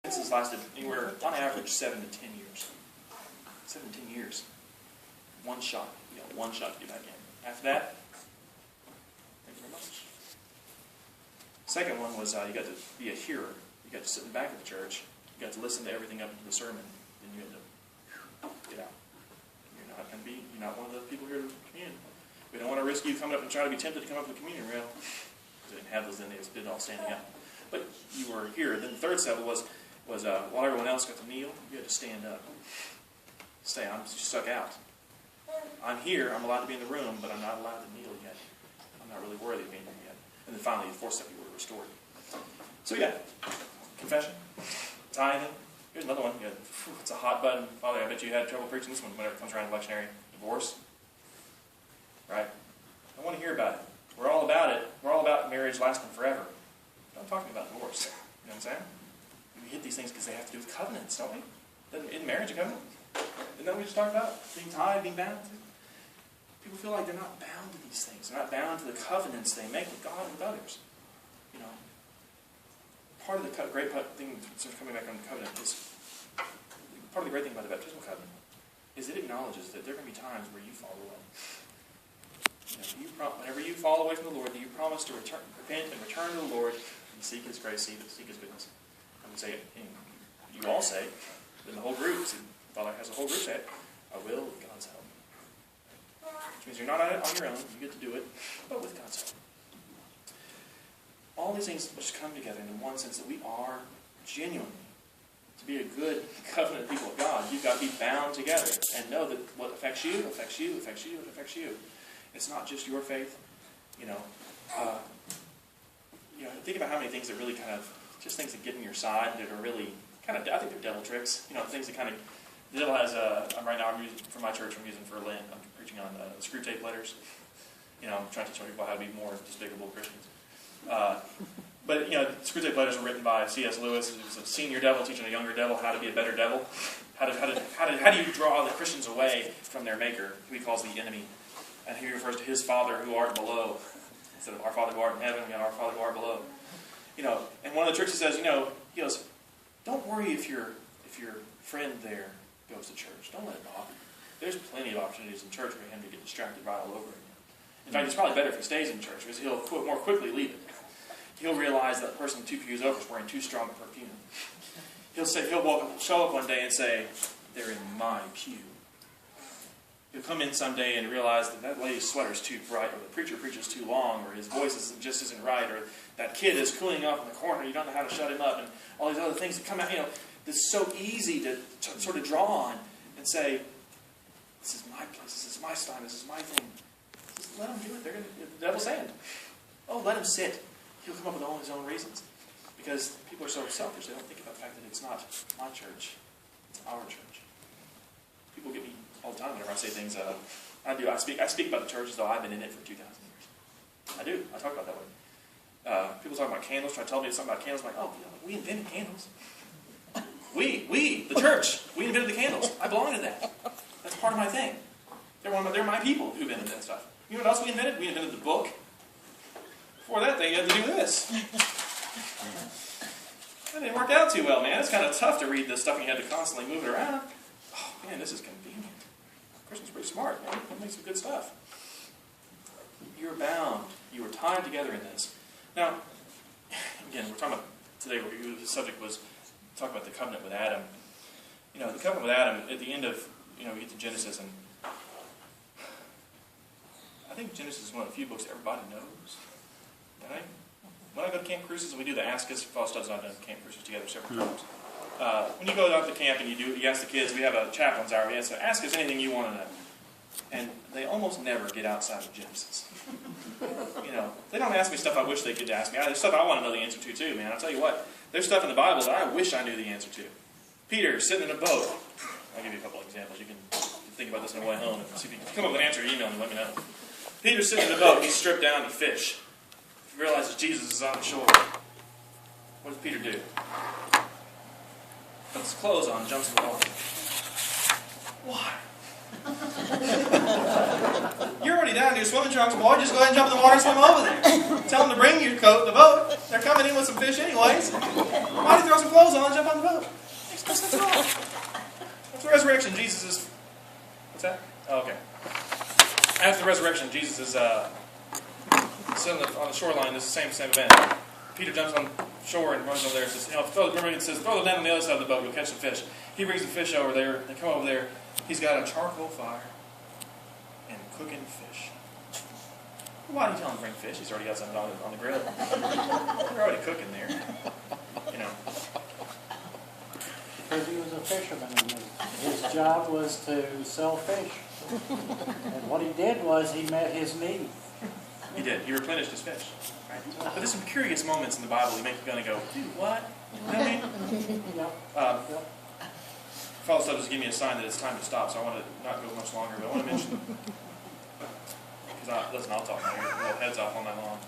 This has lasted anywhere, on average, 7 to 10 years. 7 to 10 years. One shot. You got one shot to get back in. After that, thank you very much. Second one was you got to be a hearer. You got to sit in the back of the church. You got to listen to everything up into the sermon. Then you had to get out. You're not one of the people here to commune. We don't want to risk you coming up and trying to be tempted to come up to the communion rail. They didn't have those then, they just did it all standing up. But you were here. Then the third step was while everyone else got to kneel, you had to stand up. I'm stuck out. I'm here, I'm allowed to be in the room, but I'm not allowed to kneel yet. I'm not really worthy of being here yet. And then finally, the fourth step, you were restored. So yeah, confession, tithing. Here's another one. It's a hot button. Father, I bet you had trouble preaching this one whenever it comes around to lectionary. Divorce. Right? I want to hear about it. We're all about it. We're all about marriage lasting forever. I'm talking about divorce. You know what I'm saying? We hit these things because they have to do with covenants, don't we? Isn't marriage a covenant? Isn't that what we just talked about? Being tied, being bound. People feel like they're not bound to these things. They're not bound to the covenants they make with God and with others. You know, part of the great thing, sort of coming back on the covenant, is part of the great thing about the baptismal covenant is it acknowledges that there are going to be times where you fall away. You know, whenever you fall away from the Lord, you promise to repent and return to the Lord and seek His grace, seek His goodness. I would say, you all say, then the whole group, Father has a whole group say it, I will with God's help. Which means you're not on your own, you get to do it, but with God's help. All these things just come together in one sense that we are genuinely, to be a good covenant people of God, you've got to be bound together and know that what affects you, affects you, affects you, affects you. It's not just your faith. Think about how many things that really kind of, just things that get in your side that are really kind of, I think they're devil tricks. Things that kind of, the devil has, right now I'm using, for my church, I'm using for Lent, I'm preaching on screw tape letters. I'm trying to teach people how to be more despicable Christians. But screw tape letters were written by C.S. Lewis, who's a senior devil teaching a younger devil how to be a better devil. How do you draw the Christians away from their maker, who he calls the enemy? And he refers to his Father who art below. Instead of our Father who art in heaven, we got our Father who art below. And one of the tricks he says, he goes, don't worry if your friend there goes to church. Don't let it bother you. There's plenty of opportunities in church for him to get distracted right all over again. In fact, it's probably better if he stays in church because he'll more quickly leave it. He'll realize that person 2 pews over is wearing too strong a perfume. He'll show up one day and say, they're in my pew. He'll come in someday and realize that lady's sweater's too bright, or the preacher preaches too long, or his voice isn't right, or that kid is cooling off in the corner, you don't know how to shut him up, and all these other things that come out. It's so easy to sort of draw on and say, this is my place, this is my time, this is my thing. Just let them do it. The devil's saying, oh, let him sit. He'll come up with all his own reasons. Because people are so selfish, they don't think about the fact that it's not my church, it's our church. People get me all the time whenever I say things. I speak about the church as though I've been in it for 2,000 years. I do. I talk about it that way. People talk about candles, try to tell me something about candles. I'm like, oh, we invented candles. The church, we invented the candles. I belong to that. That's part of my thing. They're my people who invented that stuff. You know what else we invented? We invented the book. Before that, they had to do this. That didn't work out too well, man. It's kind of tough to read this stuff and you had to constantly move it around. Oh, man, this is convenient. Christian's pretty smart, man. He makes some good stuff. You're bound. You are tied together in this. Now, again, we're talking about today, the subject was talk about the covenant with Adam. The covenant with Adam, at the end of, we get to Genesis, and I think Genesis is one of the few books that everybody knows. Right? When I go to Camp Cruises, and we do the Ask Us, Fall Studies, I've done Camp Cruises together several times. When you go out to camp and you ask the kids, we have a chaplain's hour, we ask us anything you want to know. And they almost never get outside of Genesis. They don't ask me stuff I wish they could ask me. There's stuff I want to know the answer to too, man. I'll tell you what, there's stuff in the Bible that I wish I knew the answer to. Peter sitting in a boat. I'll give you a couple of examples. You can think about this on the way home and see if you can come up with an answer, email me, let me know. Peter's sitting in a boat, he's stripped down to fish. He realizes Jesus is on the shore. What does Peter do? Puts his clothes on and jumps in the water. Why? You're already down to your swimming trunks, boy. Just go ahead and jump in the water and swim over there. Tell them to bring your coat and the boat. They're coming in with some fish anyways. Why did he throw some clothes on and jump on the boat? Makes no sense at all. After the resurrection, Jesus is... What's that? Oh, okay. After the resurrection, Jesus is sitting on the shoreline. It's the same event. Peter jumps on shore and runs over there and says, remember it says, throw the net on the other side of the boat, you'll catch some fish. He brings the fish over there. They come over there. He's got a charcoal fire and cooking fish. Why did he tell him to bring fish? He's already got something on the grill. They're already cooking there. You know. Because he was a fisherman, and his job was to sell fish. And what he did was he met his need. He did. He replenished his fish. Right? But there's some curious moments in the Bible that make you kind of go, dude, what? You know what I mean? Yep. Father Stubbs has given me a sign that it's time to stop, so I want to not go much longer, but I want to mention... Listen, I'll talk now. Your little heads off all night long.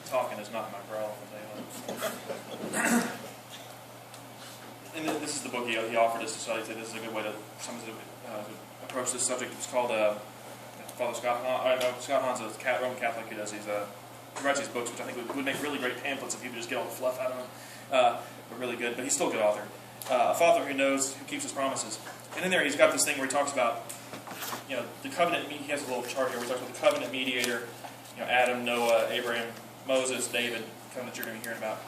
Talking is not my problem, I'll tell you what. And this is the book he offered us to study. This is a good way to approach this subject. It's called Father Scott Hahn. Scott Hahn's a Roman Catholic who does these. He writes these books, which I think would make really great pamphlets if you could just get all the fluff out of them. But really good. But he's still a good author. A father who knows, who keeps his promises. And in there, he's got this thing where he talks about, the covenant. He has a little chart here where he talks about the covenant mediator. Adam, Noah, Abraham, Moses, David. The covenant you're going to be hearing about.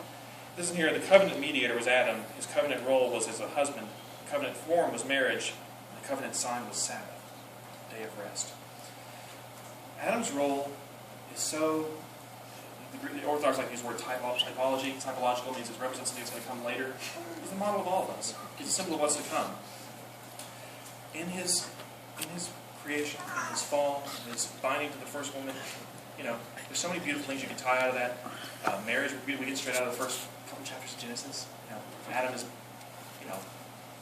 This in here, the covenant mediator was Adam. His covenant role was as a husband. The covenant form was marriage. And the covenant sign was Sabbath, day of rest. Adam's role is so... The Orthodox like to use the word typology. Typological means it represents something that's going to come later. He's the model of all of us. He's a symbol of what's to come. In his creation, in his fall, in his binding to the first woman, there's so many beautiful things you can tie out of that. Marriage, we get straight out of the first couple chapters of Genesis. Adam is,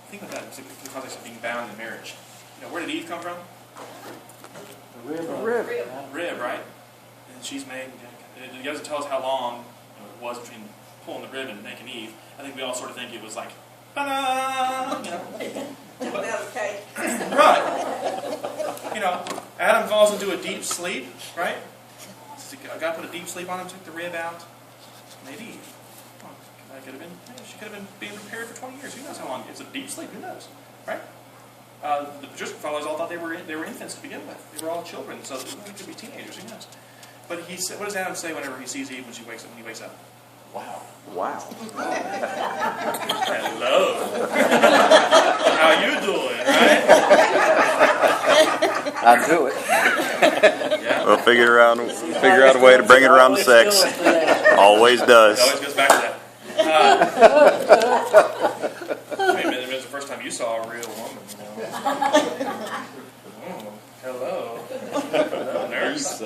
think about that in the context of being bound in marriage. Where did Eve come from? The rib. Rib, right? And she's made. It doesn't tell us how long it was between pulling the rib and making Eve. I think we all sort of think it was like, ta-da! Right. Adam falls into a deep sleep, right? God put a deep sleep on him, took the rib out, made Eve. She could have been being prepared for 20 years. Who knows how long? It's a deep sleep. Who knows, right? The patristic followers all thought they were infants to begin with. They were all children, so they could be teenagers. Who knows? But he said, what does Adam say whenever he sees Eve when he wakes up? Wow. Hello. How you doing, right? I do it. Yeah. We'll figure out a way to bring it around to sex. Always does. It always goes back to that. Maybe it was the first time you saw a real woman. Hello. Hello, nurse.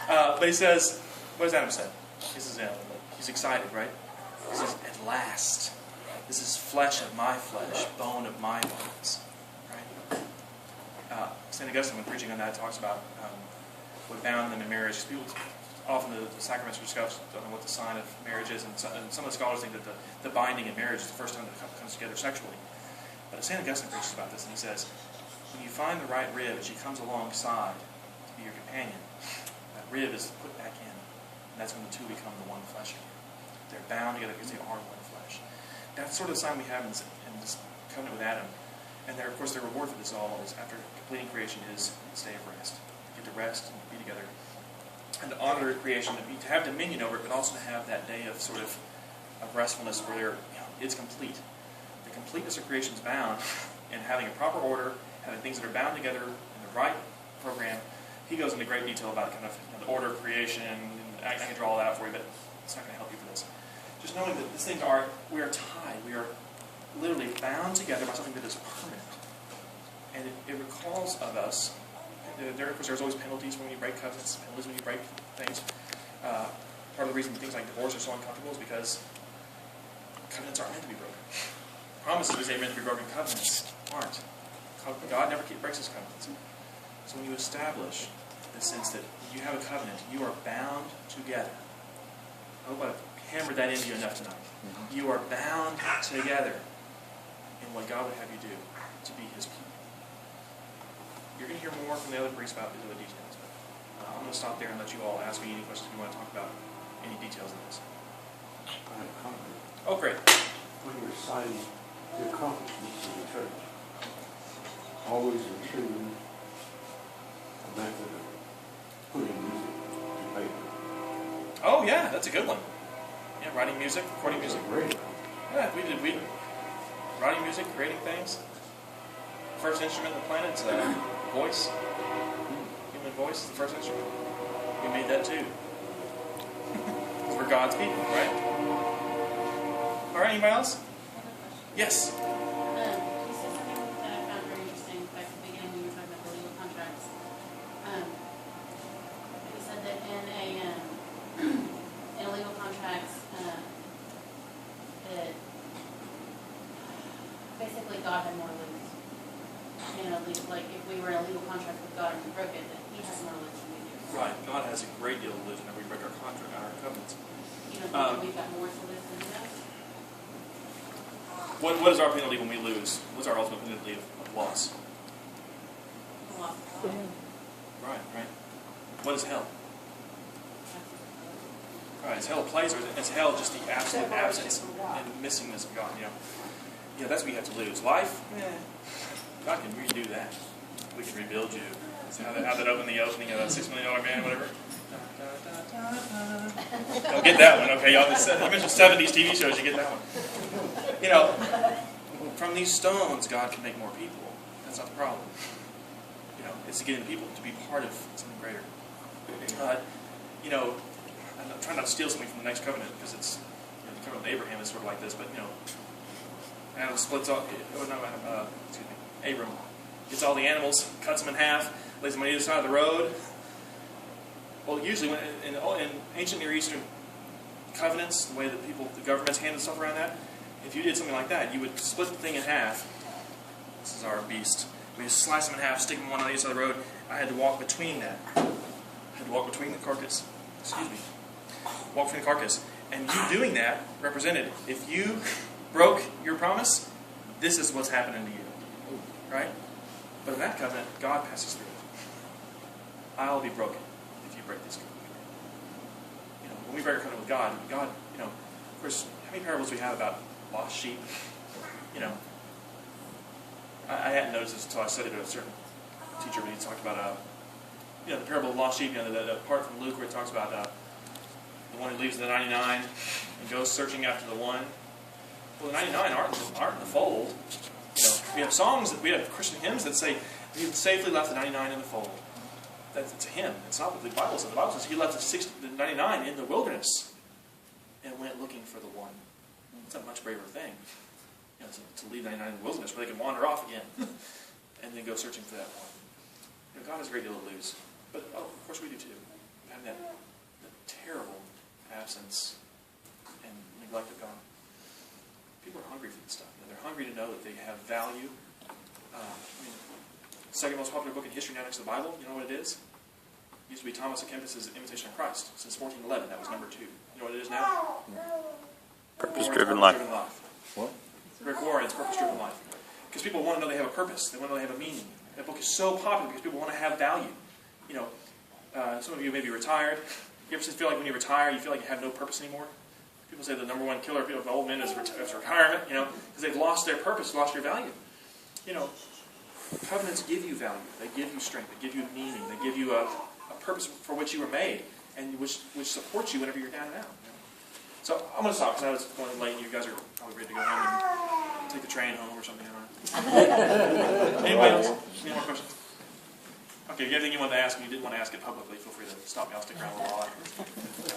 But he says, what does Adam say? He says, he's excited, right? He says, at last, this is flesh of my flesh, bone of my bones. Right? St. Augustine, when preaching on that, talks about what bound them in marriage. People often the sacraments are discussed on what the sign of marriage is, and some of the scholars think that the binding in marriage is the first time that the couple comes together sexually. But St. Augustine preaches about this, and he says, when you find the right rib and she comes alongside to be your companion, that rib is put back in, and that's when the two become the one flesh again. They're bound together because they are one flesh. That's sort of the sign we have in this covenant with Adam. And there, of course, the reward for this all is, after completing creation, is this day of rest. To get to rest and be together. And to honor creation, to have dominion over it, but also to have that day of sort of restfulness where it's complete. The completeness of creation is bound in having a proper order, having things that are bound together in the right program. He goes into great detail about kind of the order of creation. I can draw all that out for you, but it's not going to help you for this. Just knowing that these things we are tied. We are literally bound together by something that is permanent. And it recalls of us, of course there's always penalties when you break covenants, penalties when you break things. Part of the reason things like divorce are so uncomfortable is because covenants aren't meant to be broken. Promises we say are meant to be broken, covenants aren't. God never breaks his covenants. So when you establish the sense that you have a covenant, you are bound together. I hope I've hammered that into you enough tonight. Mm-hmm. You are bound together in what God would have you do to be his people. You're going to hear more from the other priests about these other details. But I'm going to stop there and let you all ask me any questions if you want to talk about any details of this. Oh, great. When you're citing the accomplishments of the church, always include a method of putting music to paper. Oh, yeah, that's a good one. Yeah, writing music, recording music. Great. Yeah, we writing music, creating things. First instrument on the planet's voice. Human voice is the first instrument. We made that too. Because we're God's people, right? All right, anybody else? Yes. You said something that I found very interesting back at the beginning when you were talking about the legal contracts. You said that in a legal contracts, that basically God had more to lose. Like if we were in a legal contract with God and we broke it, that He has more to lose than we do. Right. God has a great deal to lose whenever we break our contract, our covenants. You don't think that we've got more to lose than He does? What is our penalty when we lose? What's our ultimate penalty of loss? A lot. Right. What is hell? Right. Is hell a place, or is hell just the absolute absence and missingness of God? Yeah, that's what you have to lose. Life? God can redo that. We can rebuild you. See how that opened the opening of that $6 Million Man, whatever? Don't get that one, okay, y'all. You mentioned 70s TV shows, you get that one. From these stones, God can make more people. That's not the problem. It's getting people to be part of something greater. I'm trying not to steal something from the next covenant, because it's, the covenant with Abraham is sort of like this, but, Adam splits off, Abram gets all the animals, cuts them in half, lays them on either side of the road. Well, usually in ancient Near Eastern covenants, the way that the governments handled stuff around that, if you did something like that, you would split the thing in half. This is our beast. We just slice them in half, stick them one on each side of the road. I had to walk between that. I had to walk between the carcass. Excuse me. Walk between the carcass. And you doing that represented, if you broke your promise, this is what's happening to you. Right? But in that covenant, God passes through it. I'll be broken if you break this covenant. When we break our covenant with God, of course, how many parables do we have about lost sheep? I hadn't noticed this until I studied a certain teacher when he talked about, the parable of the lost sheep, the part from Luke where it talks about the one who leaves the 99 and goes searching after the one. Well, the 99 aren't in the fold. We have songs, we have Christian hymns that say, he safely left the 99 in the fold. That's a hymn. It's not what the Bible says. The Bible says he left the 99 in the wilderness and went looking for the one. It's a much braver thing, to leave 99 in the wilderness where they can wander off again and then go searching for that one. God has a great deal to lose. But, of course we do too. We have that terrible absence and neglect of God. People are hungry for this stuff. They're hungry to know that they have value. Second most popular book in history now next to the Bible, you know what it is? It used to be Thomas A. Kempis's Imitation of Christ since 1411. That was number 2. You know what it is now? Purpose-driven life. What? Rick Warren's Purpose-Driven Life. Because people want to know they have a purpose. They want to know they have a meaning. That book is so popular because people want to have value. Some of you may be retired. You ever feel like when you retire, you feel like you have no purpose anymore? People say the number one killer of old men is retirement, because they've lost their purpose, lost their value. Covenants give you value. They give you strength. They give you meaning. They give you a purpose for which you were made, and which supports you whenever you're down and out. So I'm going to stop because I was going late. You guys are probably ready to go home and take the train home or something. Anybody else? Any more questions? Okay, if you have anything you want to ask and you didn't want to ask it publicly, feel free to stop me. I'll stick around a little while.